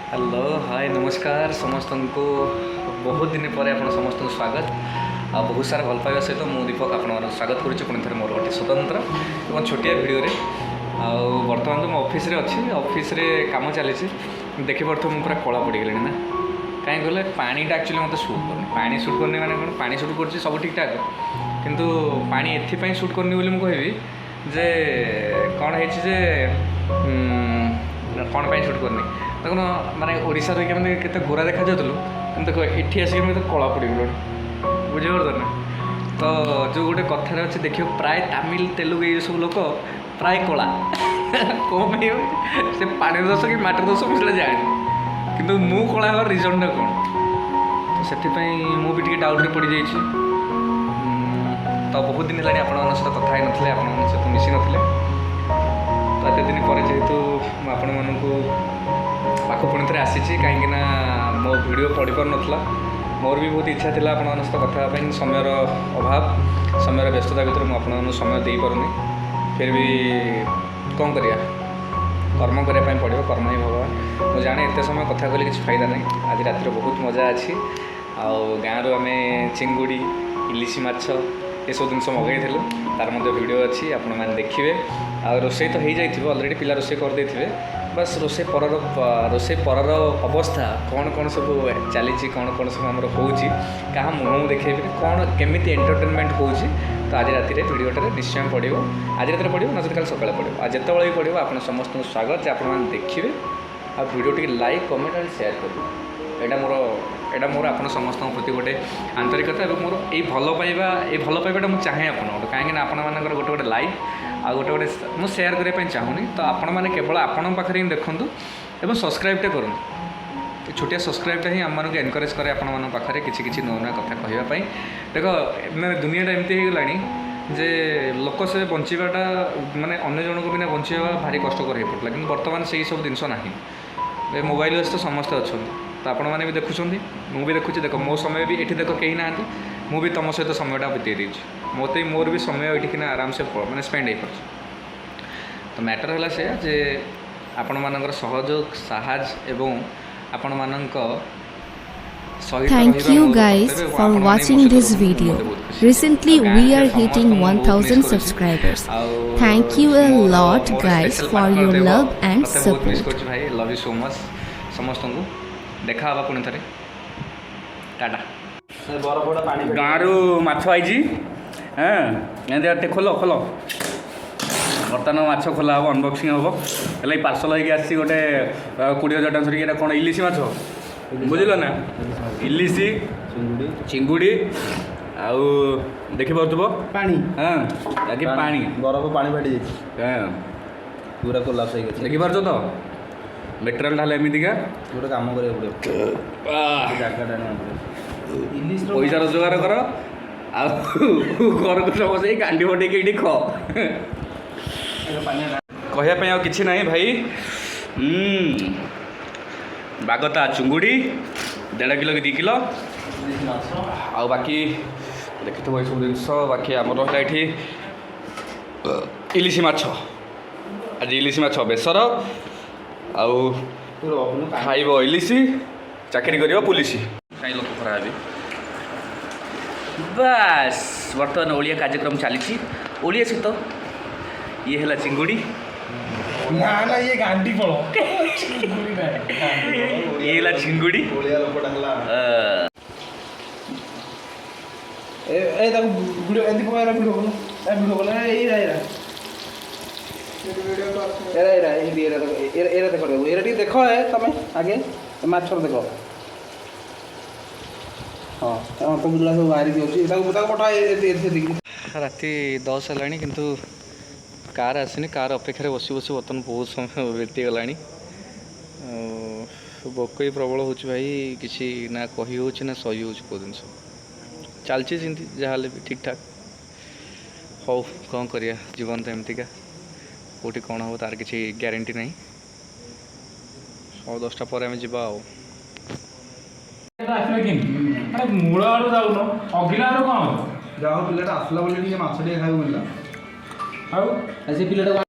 Hello hi नमस्कार समस्त को बहुत दिन पर आप समस्त को स्वागत आ बहुत सारा भल पाइबा सहित मु दीपक आप स्वागत करुँच मोर गोटे स्वतंत्र और छोटिया भिडियो बर्तमान तो ऑफिस रे अच्छी ऑफिस रे काम चली देखी पड़े मुझे पूरा कला पड़गली ना कहीं कहले पानीटा एक्चुअली मत सुट करनी पानी सुट करनी माने कौन पानी सुट कर सब ठीक ठाक किंतु पानी एथपाई सुट करनी बोली मुझे कहबी जे कौन है कौन पाई सुट करनी देखो माने ओडिशा रही मैंने केते गोरा देखा जाऊँ कि देख ये आसिक मैं कला पड़गल बुझीपार ना तो जो गोटे कथार अच्छे देखिए प्राय तमिल तेलुगु ये सब लोक प्राय कला कौन से पानी दोष कि माटी दोष मुझे जाए किंतु मु कला हर रिजनटा कौन तो से मुझे डाउट्रे पड़ जाइए तो बहुत दिन है आपण सहित कथा ही नथिले आपण सहित मिसी नथिले तो एत दिन पर जेहेतु आपण मानू पाख पुणी थे आसी कहीं मो वीडियो पढ़ी पार नाला मोर भी बहुत इच्छा थी आपण सहित कथा समय अभाव समय व्यस्तता भर मुझे समय दे पारुनी फिर भी कौन करिया कर्म करने पड़ो कर्म ही भगवान मुझे जाने एत समय कथा कहले किसी फायदा नहीं आज रात बहुत मजा अच्छी गाँव आम चिंगुड़ी इलिशी माछ ये सब जिन मगेलु तार वीडियो अच्छी आपण मैंने देखिए आ रोषे तो हो जाइए अलरेडी पिला रोषे करदे बस रोषे पर अवस्था कौन कौन सब चली कौन कौन सब आम हो क्या मुँह देखेबी कौन केमी एंटरटेनमेंट हो तो आज राति भिडियोटे निश्चय पड़ो आज रात पड़ो ना कल सका पड़ो आज जिते भी पड़ो आप समस्त स्वागत जे आपने देखिए आ भिडियो टी लाइक कमेंट और शेयर करेंगे एटा मोर आप समस्त प्रति गोटे आंतरिकता और मोर ये भल पाइबाटा मुझे चाहे आपड़ कहीं आपण गोटे गोटे लाइक आ गोटे गोटे मुझे सेयार करने चाहूनी तो आपण मैंने केवल आपण पाखे ही देखूँ और सब्सक्राइबटा करूँ छोटिया सब्सक्राइबटा ही आम एनकरेज करे आपण पाखे किसी नुआ नुआ कथा कहवाई देख मैंने दुनियाटा एमती हो गलानी जे लोक से बचाटा माने अन्य जन को बिना बचावा भारी कष्टकर हो पड़ा कि बर्तमान से सब जिनस ना मोबाइल तो समस्ते अच्छा तो आपण मैंने भी देखुं मुझे देखुची देख मो समय भी ये देख कहीं ना मुझे तुम सहित समयटा बीते देती मत मोर भी समय ये आराम से मैंने स्पेंड हो तो मैटर है से जे आपण मानकर सहयोग साहस एवं आपण मानक Thank you guys for watching this video. Recently we are hitting 1000 subscribers. Thank you a lot guys for your love and support. भाई लव यू सो मच समस्त को देखा हवा पुणी थे टाटा गाँव माछ आई हाँ खोल खोल बर्तमान माछ खोला हम अनबक्सिंग हम है पार्सल होगी आसी गोटे 20,000 टଙ୍କା धरिक कौन इलिशी माछ बुझल ना इलिशी चिंगुड़ी आउ देखी पार्थुब पानी हाँ आगे पानी बरफ पानी फाटी हाँ पूरा कोलाप्स हो गया देखी पार्छ तो मटेरियल ढाल एमतीका गोटे काम करिया पड़े जगह पैसा रोजगार कर घर को बस गांडी फटे ये ख कहवाई आ कि ना भाई बागता चुंगुड़ी 1.5 किलो कि 2 किलो आ बाकी देखी ये सब जिन बाकी आमर है इलिशी माछ आज इलिशी माछ बेसर आउ खाइब इलिशी चाकरी कर पुलिस कहीं लोक खराब बस बर्तमान ओडिया कार्यक्रम चली ओडिया सहित ये है चिंगुड़ी ना ना ये गांडी पड़ो ये है चिंगुड़ी ए तक वीडियो एंदी पकारा वीडियो बोलो वीडियो बोला ए रा एरा एरा देखो एरा टी देखो है तमे आगे माछ देखो हाँ तो बुला सब बाहरी दियो ताको पठा राति 10 है किंतु कार आसनी कार अपेक्षा बसी बसी बर्तमान बहुत समय बीती गला भोक ही प्रबल हो भाई किसी ना कही हो ना सही हो जिन चलती जहाँ भी ठीक ठाक हो कौन करिया जीवन तो एमतीका कौटी कौन हम तार किसी ग्यारंटी नहीं 10टा पर आम जा मूल आड़ जाऊन अगिला आड़ कौन जाओ पिलाटा आसला बोले माछ खाई मिलला आउ पिलाटा